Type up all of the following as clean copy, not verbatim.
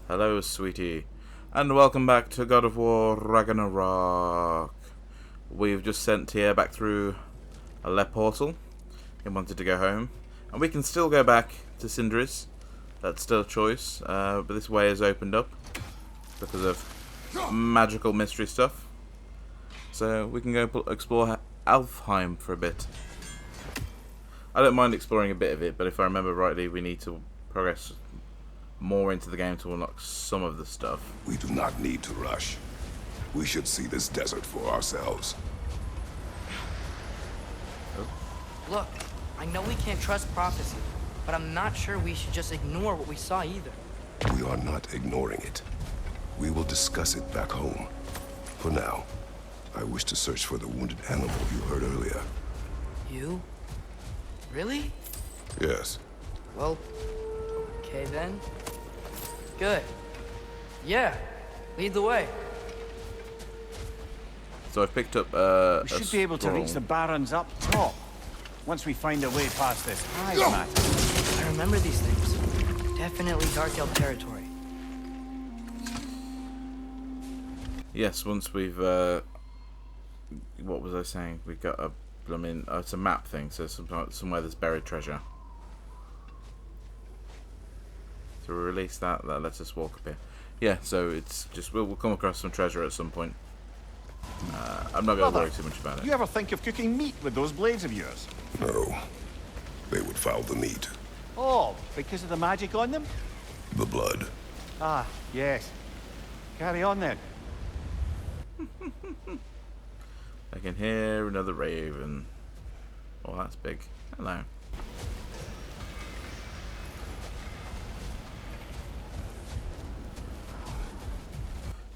Hello, sweetie, and welcome back to God of War Ragnarök. We've just sent Tyr back through a left portal. He wanted to go home, and we can still go back to Sindri's. That's still a choice, but this way has opened up because of magical mystery stuff. So we can go explore Alfheim for a bit. I don't mind exploring a bit of it, but if I remember rightly, we need to progress more into the game to unlock some of the stuff. We do not need to rush. We should see this desert for ourselves. Look, I know we can't trust prophecy, but I'm not sure we should just ignore what we saw either. We are not ignoring it. We will discuss it back home. For now, I wish to search for the wounded animal you heard earlier. You? Really? Yes. Well, okay then. Good. Yeah, lead the way. So I've picked up we should be able to reach the barrens up top once we find a way past this hive matter. I remember these things. Definitely Dark Elf territory. Yes, once we've what was I saying? We got a it's a map thing, so somewhere there's buried treasure. So we release that lets us walk up here. Yeah, so it's just we'll come across some treasure at some point. I'm not going to worry too much about it. You ever think of cooking meat with those blades of yours? No. They would foul the meat. Oh, because of the magic on them? The blood. Ah, yes. Carry on then. I can hear another raven. Oh, that's big. Hello.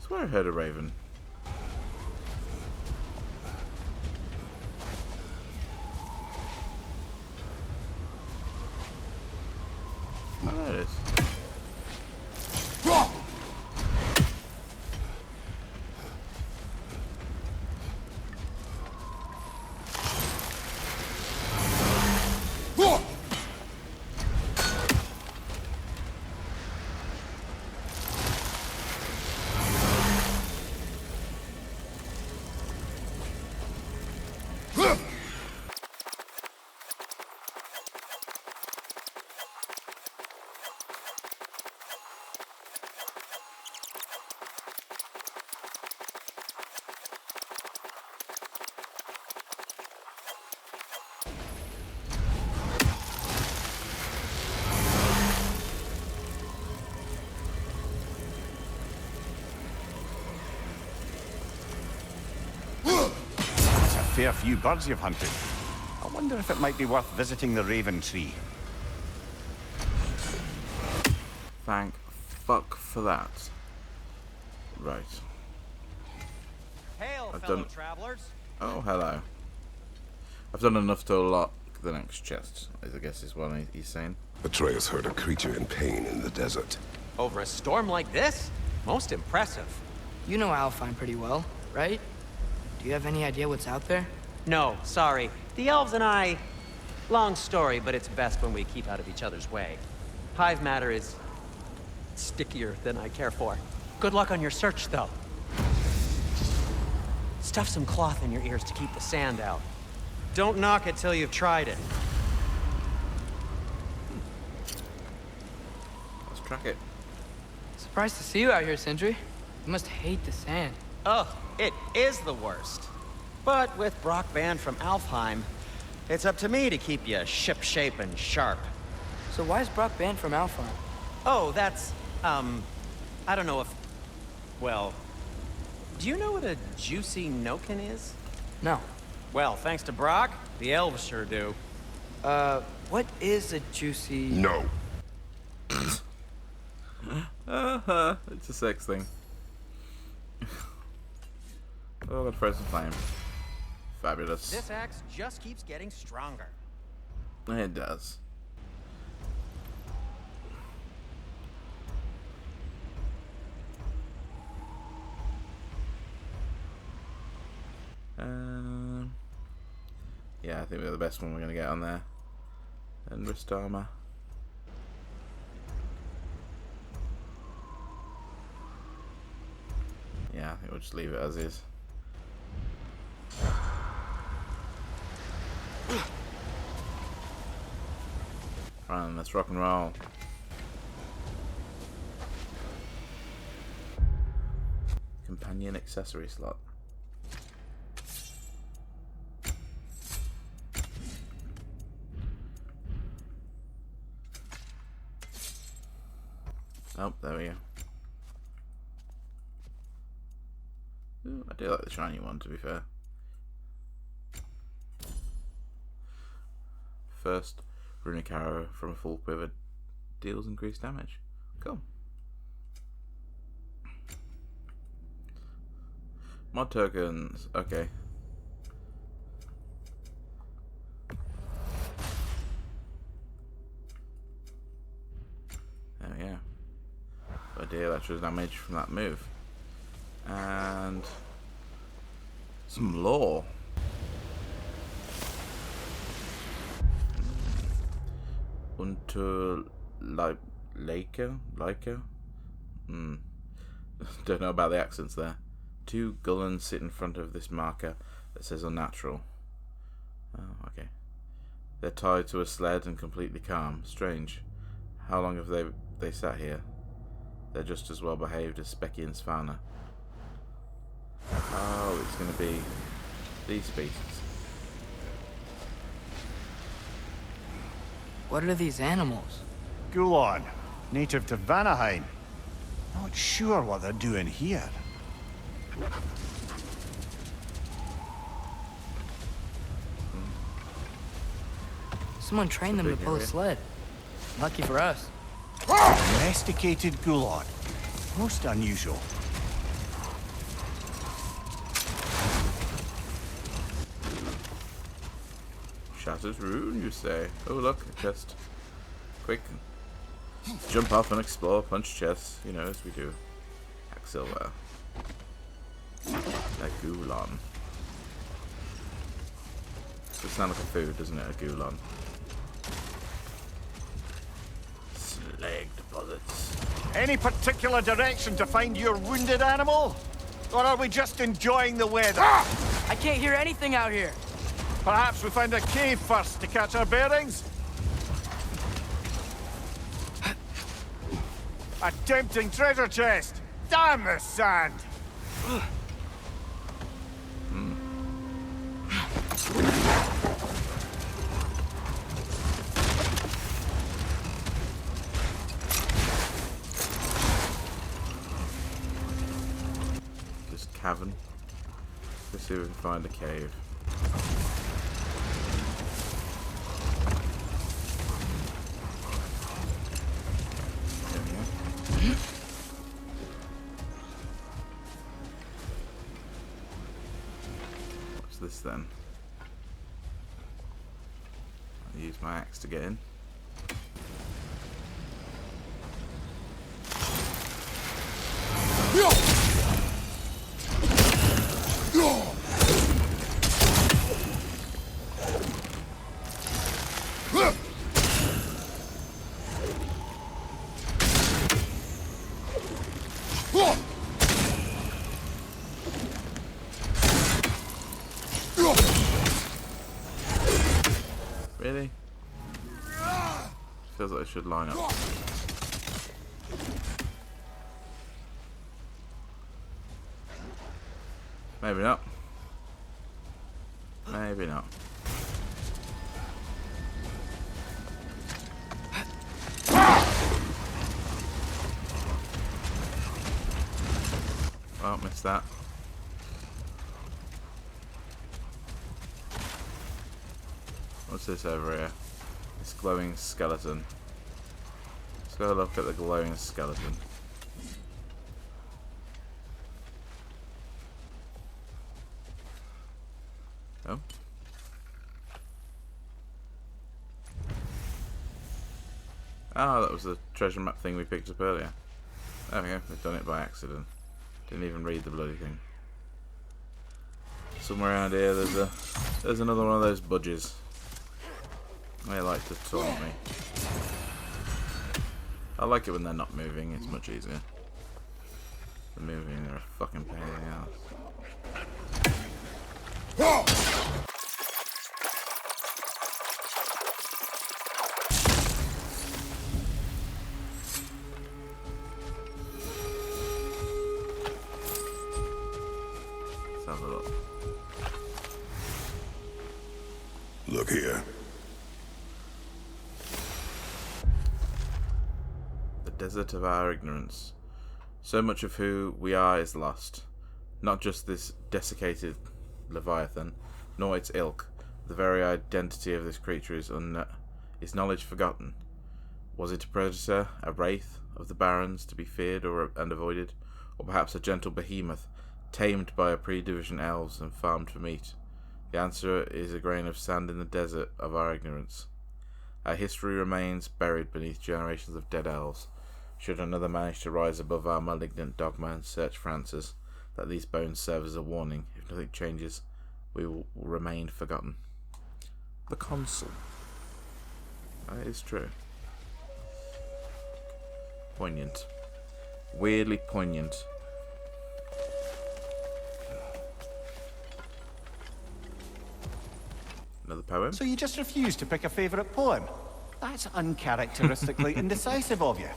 I swear I heard a raven. Oh, there it is. Fair few birds you've hunted. I wonder if it might be worth visiting the Raven Tree. Thank fuck for that. Right. Hail, I've fellow done... travelers. Oh, hello. I've done enough to unlock the next chest, I guess is what he's saying. Atreus heard a creature in pain in the desert. Over a storm like this? Most impressive. You know Alfheim pretty well, right? Do you have any idea what's out there? No, sorry. The elves and I... Long story, but it's best when we keep out of each other's way. Hive matter is... stickier than I care for. Good luck on your search, though. Stuff some cloth in your ears to keep the sand out. Don't knock it till you've tried it. Let's track it. Surprised to see you out here, Sindri. You must hate the sand. Oh, it is the worst. But with Brock banned from Alfheim, it's up to me to keep you ship-shape and sharp. So why is Brock banned from Alfheim? Oh, that's, I don't know if... Well, do you know what a juicy nokin is? No. Well, thanks to Brock, the elves sure do. What is a juicy... No. It's a sex thing. Oh, got frozen flame. Fabulous. This axe just keeps getting stronger. It does. Yeah, I think we're the best one we're going to get on there. And wrist armor. We'll just leave it as is. Right, then, let's rock and roll. Companion accessory slot. Oh, there we go. Ooh, I do like the shiny one, to be fair. First runic arrow from a full quiver deals increased damage. Cool. Mod tokens. Okay. There we go. Oh dear, electro damage from that move. And some lore. Unto Leica? Don't know about the accents there. 2 gullens sit in front of this marker that says unnatural. Oh, okay. They're tied to a sled and completely calm. Strange. How long have they sat here? They're just as well behaved as Specky and Svanna. Oh, it's going to be these species. What are these animals? Gulon, native to Vanaheim. Not sure what they're doing here. Someone trained them to pull a sled. Lucky for us. Domesticated Gulon. Most unusual. Shattered rune, you say? Oh look, a chest. Quick. Jump off and explore, punch chests, you know, as we do. Silver. A Gulon. It sounds like a food, doesn't it? A Gulon. Slag deposits. Any particular direction to find your wounded animal? Or are we just enjoying the weather? I can't hear anything out here. Perhaps we find a cave first to catch our bearings? A tempting treasure chest! Damn the sand! Just cavern. Let's see if we can find a cave. What's this then? I'll use my axe to get in. Really? Feels like I should line up. Maybe not. Maybe not. Well, missed that. What's this over here? This glowing skeleton. Let's go look at the glowing skeleton. Oh. Ah, that was the treasure map thing we picked up earlier. There we go, we've done it by accident. Didn't even read the bloody thing. Somewhere around here there's another one of those budgies. They like to taunt me. I like it when they're not moving, it's much easier. The moving are a fucking pain in the ass. Let's have a look. Look here. The desert of our ignorance. So much of who we are is lost. Not just this desiccated Leviathan, nor its ilk. The very identity of this creature is knowledge forgotten. Was it a predator, a wraith of the barrens to be feared and avoided, or perhaps a gentle behemoth, tamed by a pre-division elves and farmed for meat? The answer is a grain of sand in the desert of our ignorance. Our history remains buried beneath generations of dead elves. Should another manage to rise above our malignant dogma and search for answers, that these bones serve as a warning. If nothing changes, we will remain forgotten. The consul. That is true. Poignant. Weirdly poignant. Another poem? So you just refuse to pick a favourite poem? That's uncharacteristically indecisive of you.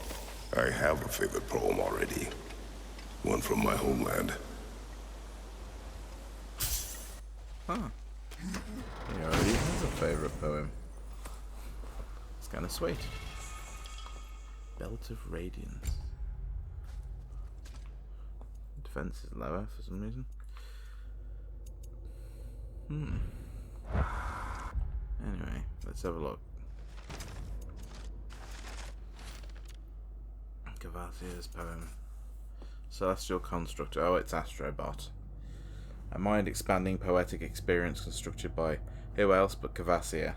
I have a favorite poem already. One from my homeland. Huh. He already has a favourite poem. It's kind of sweet. Belt of Radiance. Defense is lower for some reason. Anyway, let's have a look. Cavassia's poem. Celestial Construct. Oh, it's Astrobot. A mind-expanding poetic experience constructed by who else but Cavassia.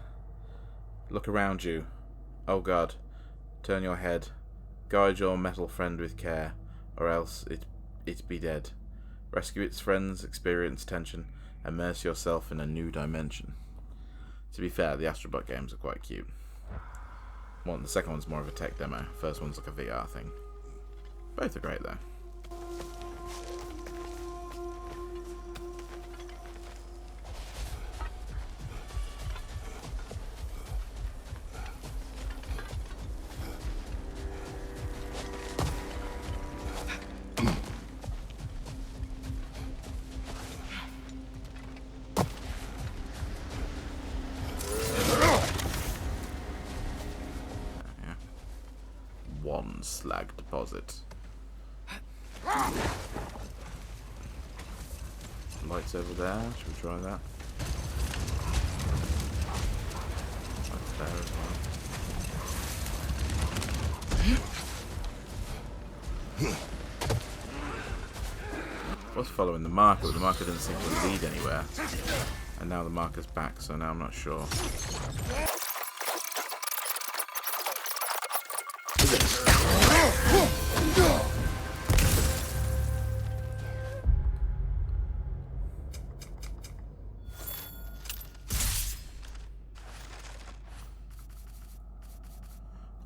Look around you. Oh God. Turn your head. Guide your metal friend with care, or else it be dead. Rescue its friends, experience tension, immerse yourself in a new dimension. To be fair, the Astrobot games are quite cute. Well, the second one's more of a tech demo. First one's like a VR thing. Both are great though. One slag deposit. Lights over there. Should we try that? Lights there as well. I was following the marker, but the marker didn't seem to lead anywhere. And now the marker's back, so now I'm not sure.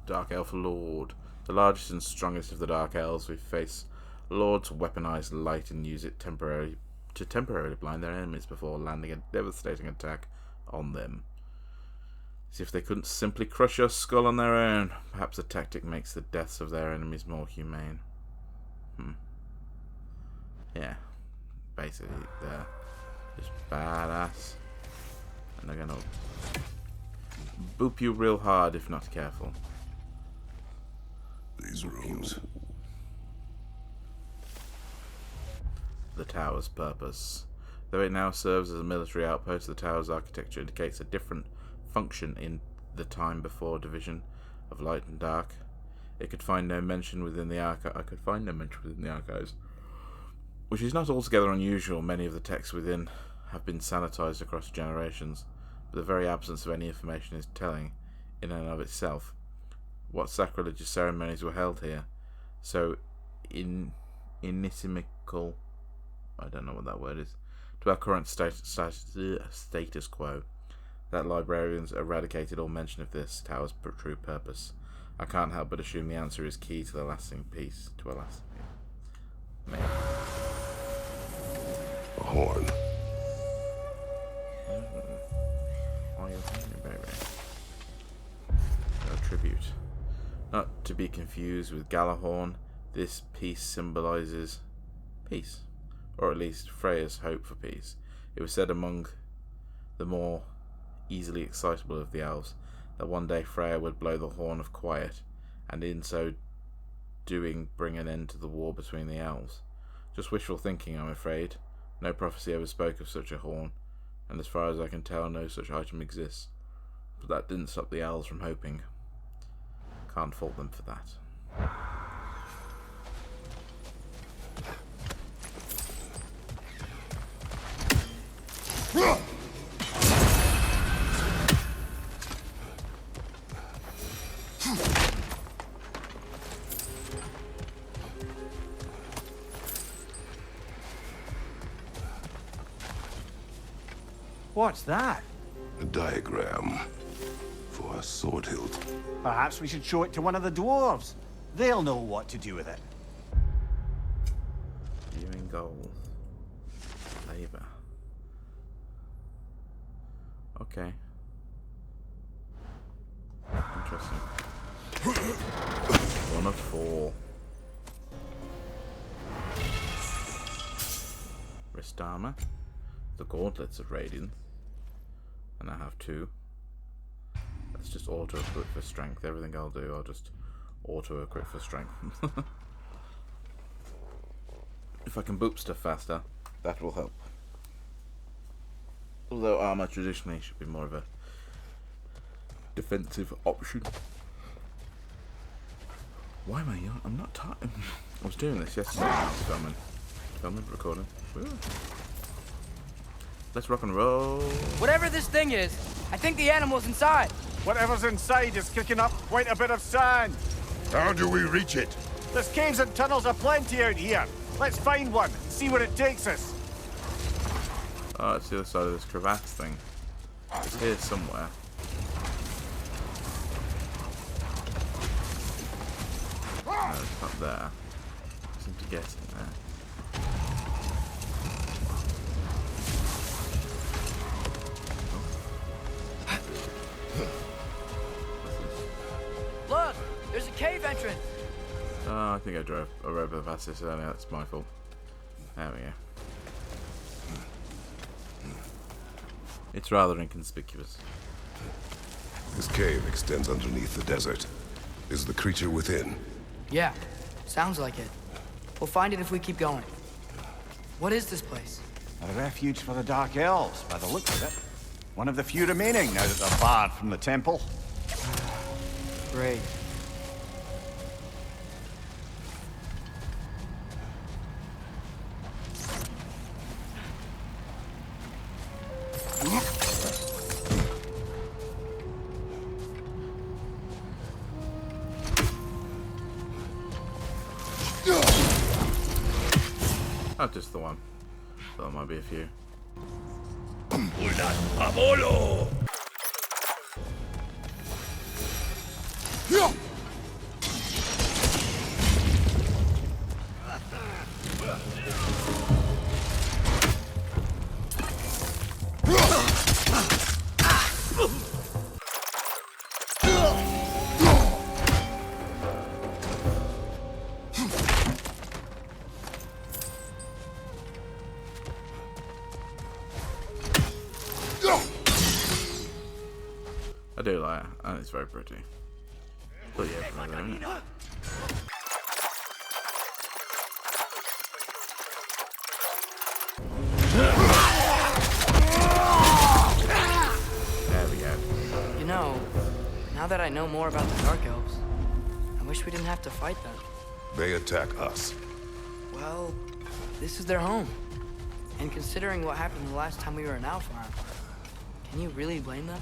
Dark Elf Lord. The largest and strongest of the Dark Elves, we face Lords weaponize light and use it to temporarily blind their enemies before landing a devastating attack on them. As if they couldn't simply crush your skull on their own. Perhaps the tactic makes the deaths of their enemies more humane. Yeah. Basically, they're just badass. And they're gonna boop you real hard if not careful. These rooms. The tower's purpose. Though it now serves as a military outpost, the tower's architecture indicates a different function in the time before division of light and dark. It could find no mention within the archives, which is not altogether unusual. Many of the texts within have been sanitized across generations, but the very absence of any information is telling in and of itself. What sacrilegious ceremonies were held here? So inimical, I don't know what that word is, to our current status quo, that librarians eradicated all mention of this tower's true purpose. I can't help but assume the answer is key to the lasting peace. Man. A horn. Oh, you're thinking, baby. A tribute. Not to be confused with Galahorn, this piece symbolizes peace. Or at least Freya's hope for peace. It was said among the more easily excitable of the elves that one day Freya would blow the horn of quiet, and in so doing bring an end to the war between the elves. Just wishful thinking, I'm afraid. No prophecy ever spoke of such a horn, and as far as I can tell, no such item exists. But that didn't stop the elves from hoping. Can't fault them for that. What's that? A diagram for a sword hilt. Perhaps we should show it to one of the dwarves. They'll know what to do with it. Viewing goals. Labor. Okay. Interesting. 1 of 4. Wrist armor. The gauntlets of radiance. And I have 2. Let's just auto equip for strength. Everything I'll do, I'll just auto equip for strength. If I can boop stuff faster, that will help. Although armor traditionally should be more of a defensive option. Why am I young? I'm not tired. I was doing this yesterday when I was filming, recording. Woo. Let's rock and roll. Whatever this thing is, I think the animal's inside. Whatever's inside is kicking up quite a bit of sand. How do we reach it? There's caves and tunnels aplenty out here. Let's find one and see where it takes us. Oh, it's the other side of this crevasse thing. It's here somewhere. No, it's not there. I seem to get it there. Look, there's a cave entrance. Oh, I think I drove past this earlier. That's my fault. There we go. It's rather inconspicuous. This cave extends underneath the desert. Is the creature within? Yeah, sounds like it. We'll find it if we keep going. What is this place? A refuge for the Dark Elves, by the looks of it. One of the few remaining now that they're barred from the temple. Great. Not just the one. There might be a few. I do like it, and it's very pretty. But yeah, for the moment. There we go. You know, now that I know more about the Dark Elves, I wish we didn't have to fight them. They attack us. Well, this is their home. And considering what happened the last time we were in Alfheim, can you really blame them?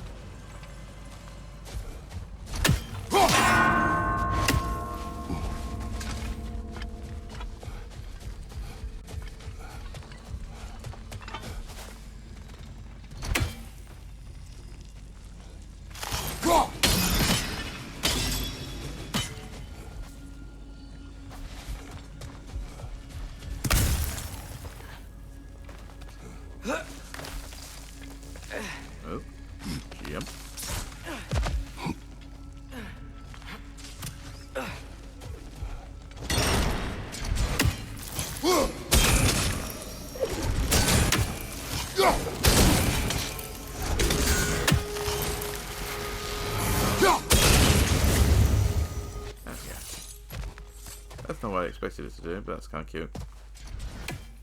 That's not what I expected it to do, but that's kind of cute.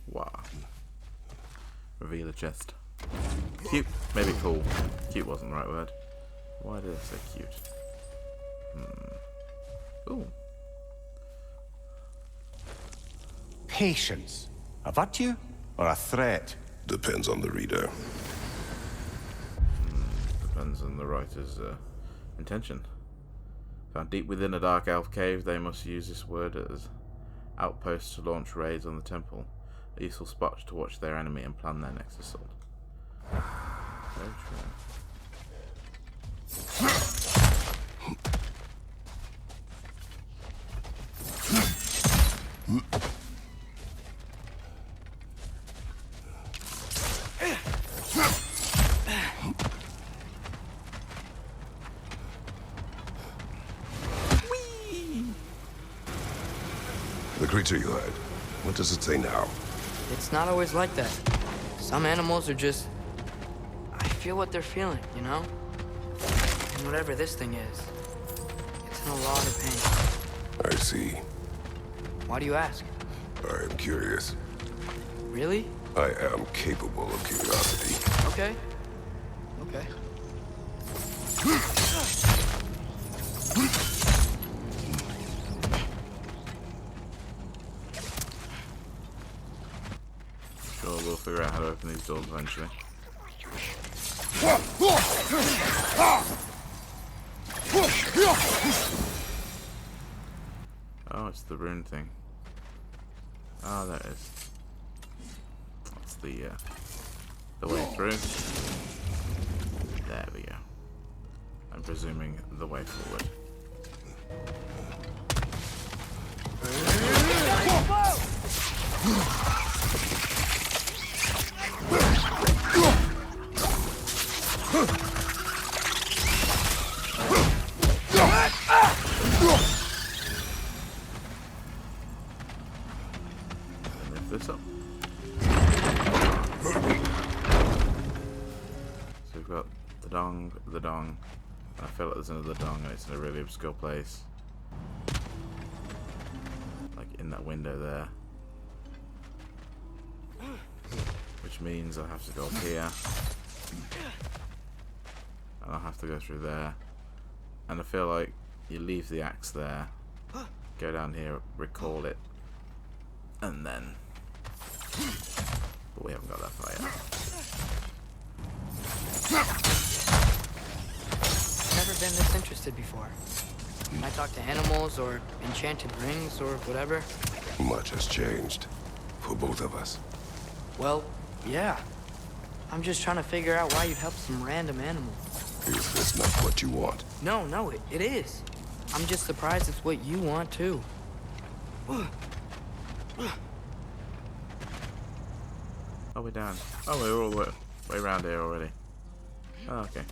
Wow. Reveal a chest. Cute, maybe cool. Cute wasn't the right word. Why did I say cute? Ooh. Patience. A virtue or a threat? Depends on the reader. Depends on the writer's intention. Found deep within a dark elf cave, they must use this word as outposts to launch raids on the temple. A useful spot to watch their enemy and plan their next assault. Very true. The creature you had, what does it say now? It's not always like that. Some animals are just... I feel what they're feeling, you know? And whatever this thing is, it's in a lot of pain. I see. Why do you ask? I am curious. Really? I am capable of curiosity. Okay. Okay. Sure, we'll figure out how to open these doors eventually. Oh, it's the rune thing. Oh, there it is. That's the way through. There we go. I'm presuming the way forward. Lift this up. So we've got the dong, the dong. I feel like there's another dong and it's in a really obscure place. Like in that window there. Which means I have to go up here. And I'll have to go through there. And I feel like you leave the axe there. Go down here, recall it. And then... But we haven't got that far yet. Never been this interested before. When I talk to animals or enchanted rings or whatever. Much has changed. For both of us. Well, yeah. I'm just trying to figure out why you'd help some random animal. Is this not what you want? No, it is. I'm just surprised it's what you want, too. Oh, we're down. Oh, we're all the way around here already. Oh, okay.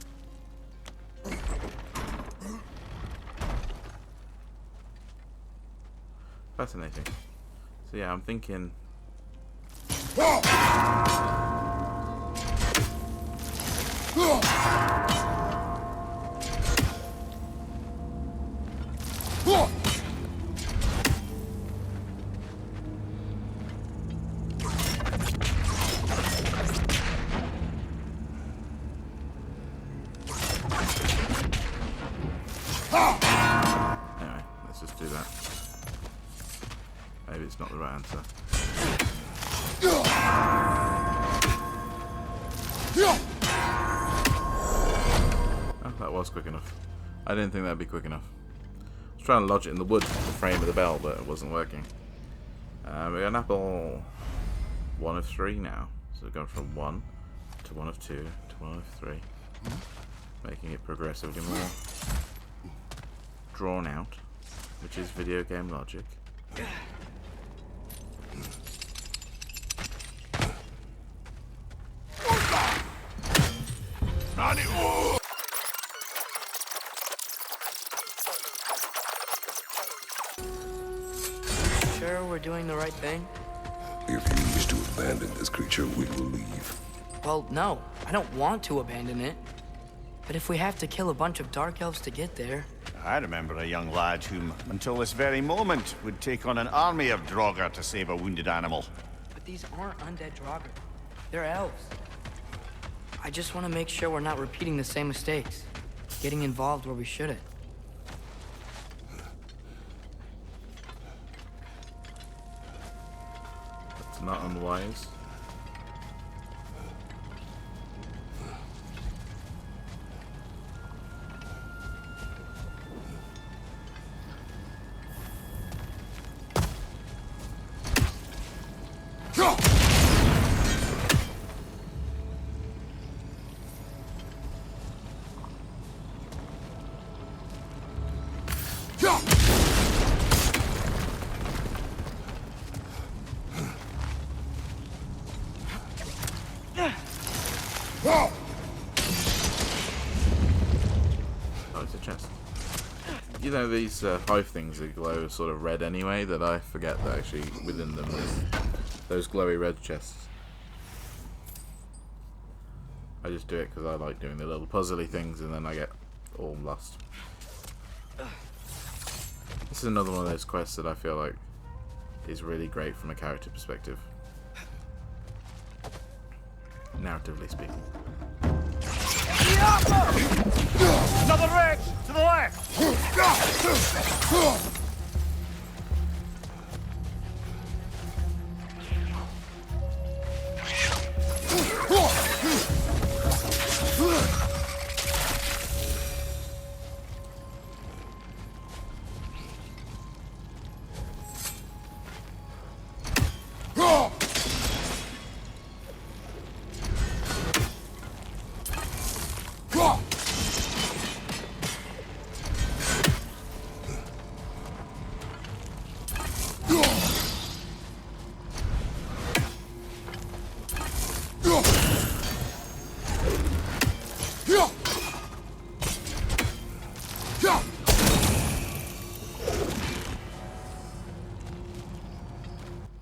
Fascinating. So yeah, I'm thinking... Anyway, let's just do that. Maybe it's not the right answer. Oh, that was quick enough. I didn't think that'd be quick enough. I was trying to lodge it in the wood, the frame of the bell, but it wasn't working. We got an apple 1 of 3 now. So we've gone from 1 to 1 of 2 to 1 of 3. Making it progressively more drawn out, which is video game logic. sure we're doing the right thing? If you wish to abandon this creature, we will leave. Well, no. I don't want to abandon it. But if we have to kill a bunch of dark elves to get there... I remember a young lad whom, until this very moment, would take on an army of Draugr to save a wounded animal. But these aren't undead Draugr. They're elves. I just want to make sure we're not repeating the same mistakes. Getting involved where we shouldn't. That's not unwise. Oh, it's a chest. You know, these hive things that glow sort of red anyway, that I forget that actually within them there's those glowy red chests. I just do it because I like doing the little puzzly things and then I get all lost. This is another one of those quests that I feel like is really great from a character perspective. Narratively speaking. Another wreck! To the left!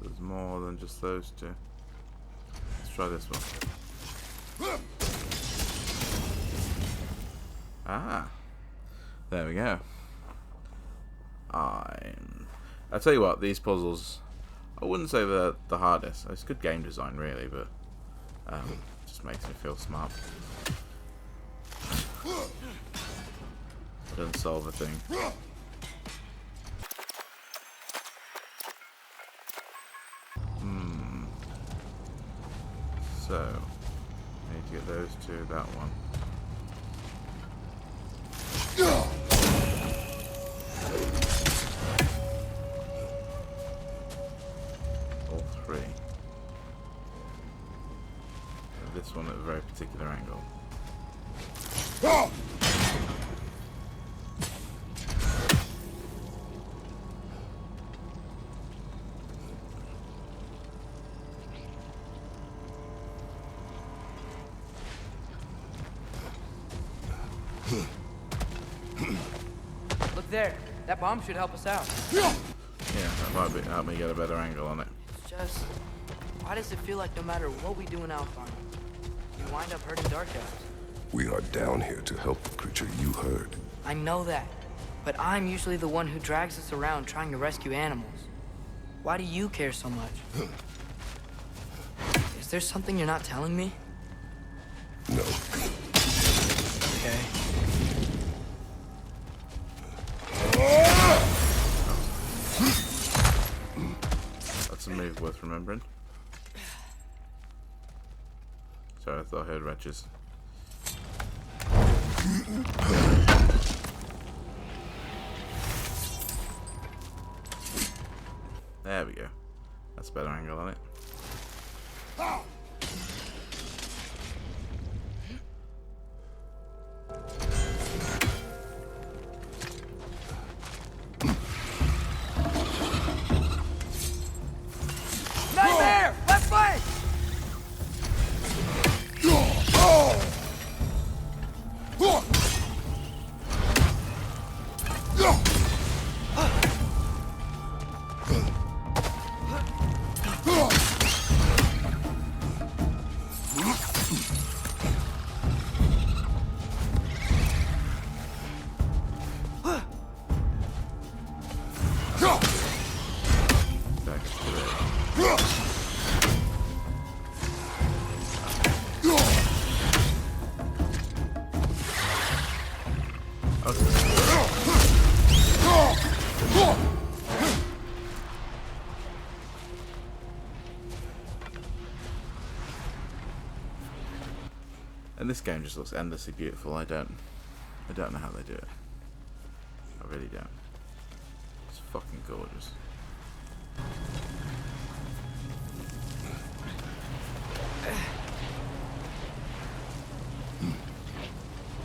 There's more than just those two. Let's try this one. Ah, there we go. I tell you what, these puzzles, I wouldn't say they're the hardest. It's good game design, really, but just makes me feel smart. Doesn't solve a thing. So, I need to get those two, that one. All three. And this one at a very particular angle. Look there. That bomb should help us out. Yeah, that might help me get a better angle on it. It's just... Why does it feel like no matter what we do in Alpine, we wind up hurting dark elves? We are down here to help the creature you heard. I know that. But I'm usually the one who drags us around trying to rescue animals. Why do you care so much? Is there something you're not telling me? No. Okay. That's a move worth remembering. Sorry, I thought I heard wretches. There we go. That's a better angle on it. Nightmare! Left flank! And this game just looks endlessly beautiful. I don't know how they do it. I really don't. It's fucking gorgeous.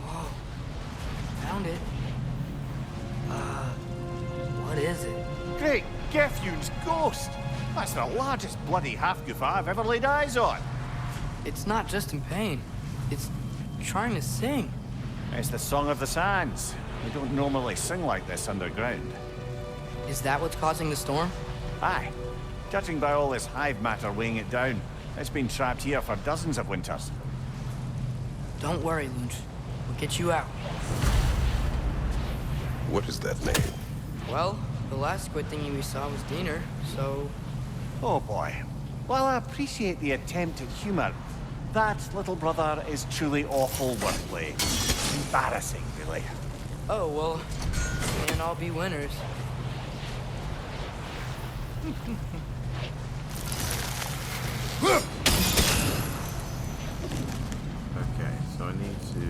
Whoa. Found it. What is it? Great Gefyun's ghost! That's the largest bloody half-goof I've ever laid eyes on. It's not just in pain. It's trying to sing. It's the Song of the Sands. We don't normally sing like this underground. Is that what's causing the storm? Aye. Judging by all this hive matter weighing it down, it's been trapped here for dozens of winters. Don't worry, Lunch. We'll get you out. What is that name? Well, the last squid thingy we saw was Diener, so... Oh boy. While I appreciate the attempt at humor, that little brother is truly awful wordplay. Embarrassing, really. Oh, well, we can't all be winners. Okay, so I need to...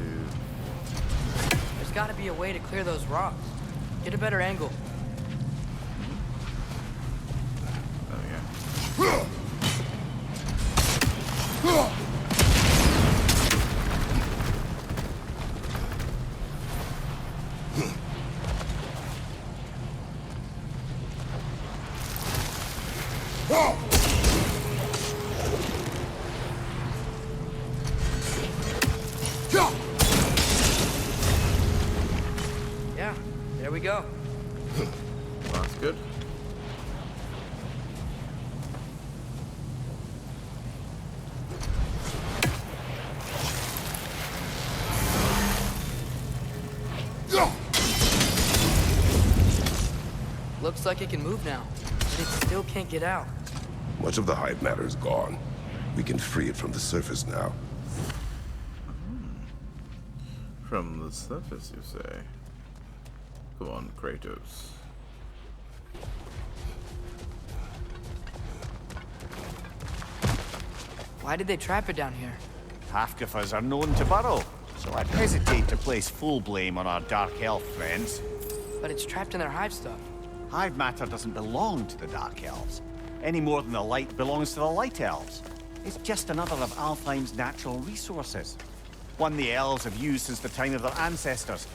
There's gotta be a way to clear those rocks. Get a better angle. There we go. Yeah, there we go. That's good. Looks like it can move now, but it still can't get out. Much of the hive matter is gone. We can free it from the surface now. From the surface, you say? Come on, Kratos. Why did they trap it down here? Half-goofers are known to burrow, so I'd hesitate to place full blame on our Dark Elf friends. But it's trapped in their hive stuff. Hive matter doesn't belong to the Dark Elves, any more than the light belongs to the Light Elves. It's just another of Alfheim's natural resources. One the elves have used since the time of their ancestors.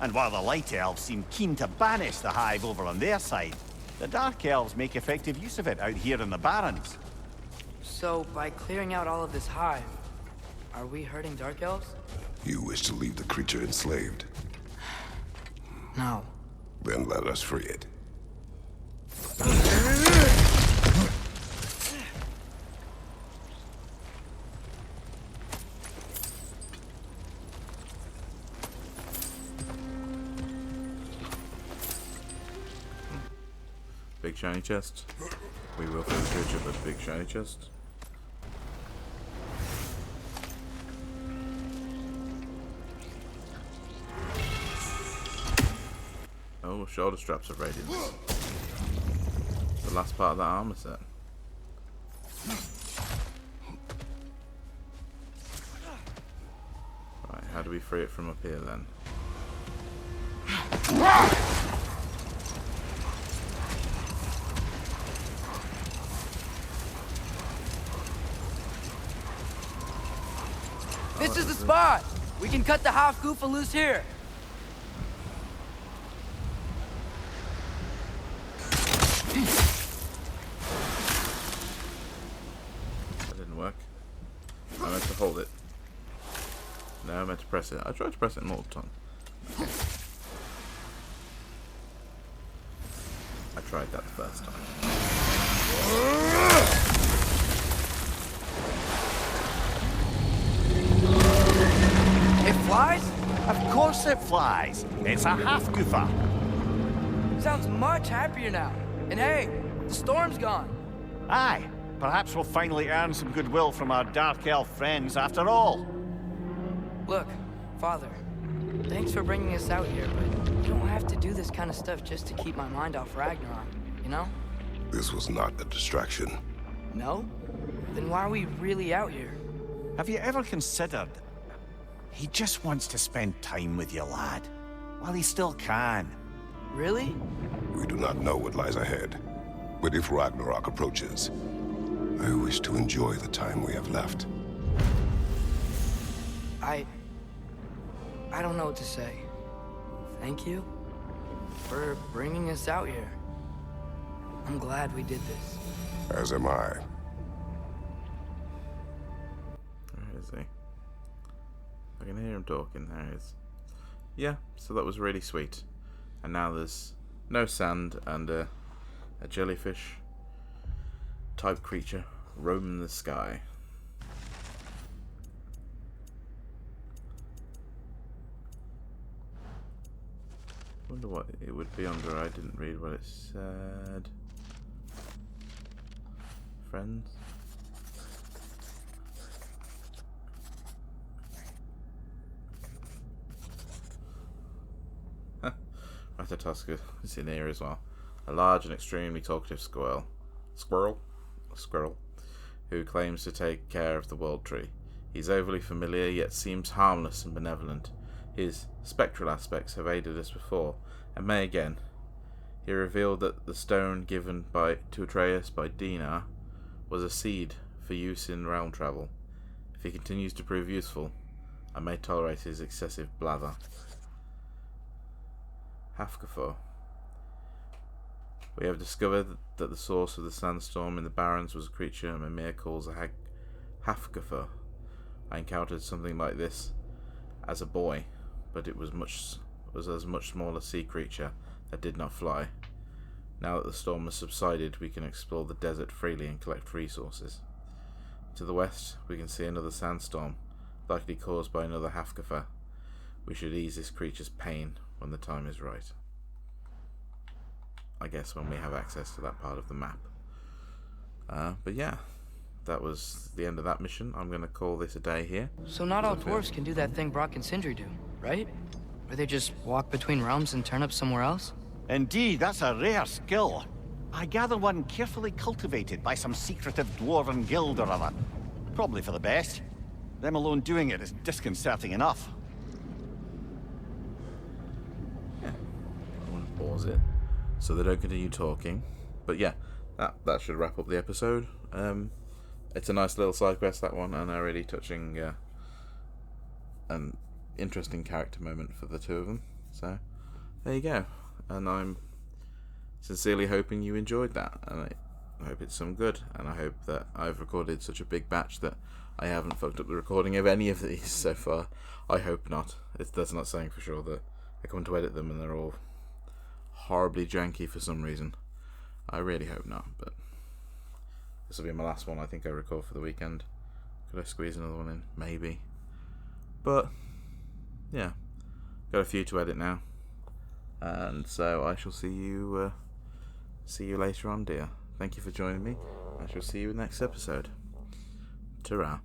And while the Light Elves seem keen to banish the hive over on their side, the Dark Elves make effective use of it out here in the Barrens. So, by clearing out all of this hive, are we hurting Dark Elves? You wish to leave the creature enslaved? No. Then let us free it. Big shiny chest. We will free the creature, but big shiny chest. Oh, shoulder straps of radiance. The last part of that armor set. Right, how do we free it from up here then? This is the spot! We can cut the half goofa loose here. That didn't work. I meant to hold it. No, I meant to press it. I tried to press it multiple times. I tried that the first time. It flies? Of course it flies. It's a half-goofa. Sounds much happier now. And hey, the storm's gone. Aye, perhaps we'll finally earn some goodwill from our Dark Elf friends after all. Look, Father, thanks for bringing us out here, but you don't have to do this kind of stuff just to keep my mind off Ragnarok, you know? This was not a distraction. No? Then why are we really out here? Have you ever considered He just wants to spend time with you, lad. While he still can. Really? We do not know what lies ahead. But if Ragnarok approaches, I wish to enjoy the time we have left. I don't know what to say. Thank you for bringing us out here. I'm glad we did this. As am I. Where is he? I can hear him talking. There he is. Yeah, so that was really sweet. And now there's no sand and a jellyfish type creature roaming the sky. Wonder what it would be under. I didn't read what it said. Friends? Ratatoska is in here as well. A large and extremely talkative squirrel, who claims to take care of the world tree. He's overly familiar, yet seems harmless and benevolent. His spectral aspects have aided us before, and may again. He revealed that the stone given to Atreus by Dinar was a seed for use in realm travel. If he continues to prove useful, I may tolerate his excessive blather. Hafgafur. We have discovered that the source of the sandstorm in the Barrens was a creature Mimir calls a Hafgafur. I encountered something like this as a boy, but it was a much smaller sea creature that did not fly. Now that the storm has subsided, we can explore the desert freely and collect resources. To the west, we can see another sandstorm, likely caused by another Hafgafur. We should ease this creature's pain when the time is right. I guess when we have access to that part of the map. But yeah, that was the end of that mission. I'm going to call this a day here. So not all dwarves can do that thing Brock and Sindri do, right? Where they just walk between realms and turn up somewhere else? Indeed, that's a rare skill. I gather one carefully cultivated by some secretive dwarven guild or other. Probably for the best. Them alone doing it is disconcerting enough. Yeah, I want to pause it so they don't continue talking. But yeah, that should wrap up the episode. It's a nice little side quest, that one, and a really touching and interesting character moment for the two of them. So there you go. And I'm sincerely hoping you enjoyed that, and I hope it's some good, and I hope that I've recorded such a big batch that I haven't fucked up the recording of any of these so far. I hope not. That's not saying for sure that I come to edit them and they're all horribly janky for some reason. I really hope not, but this will be my last one I think I record for the weekend. Could I squeeze another one in? Maybe. But yeah, got a few to edit now. And so I shall see you later on, dear. Thank you for joining me. I shall see you in the next episode. Ta-ra.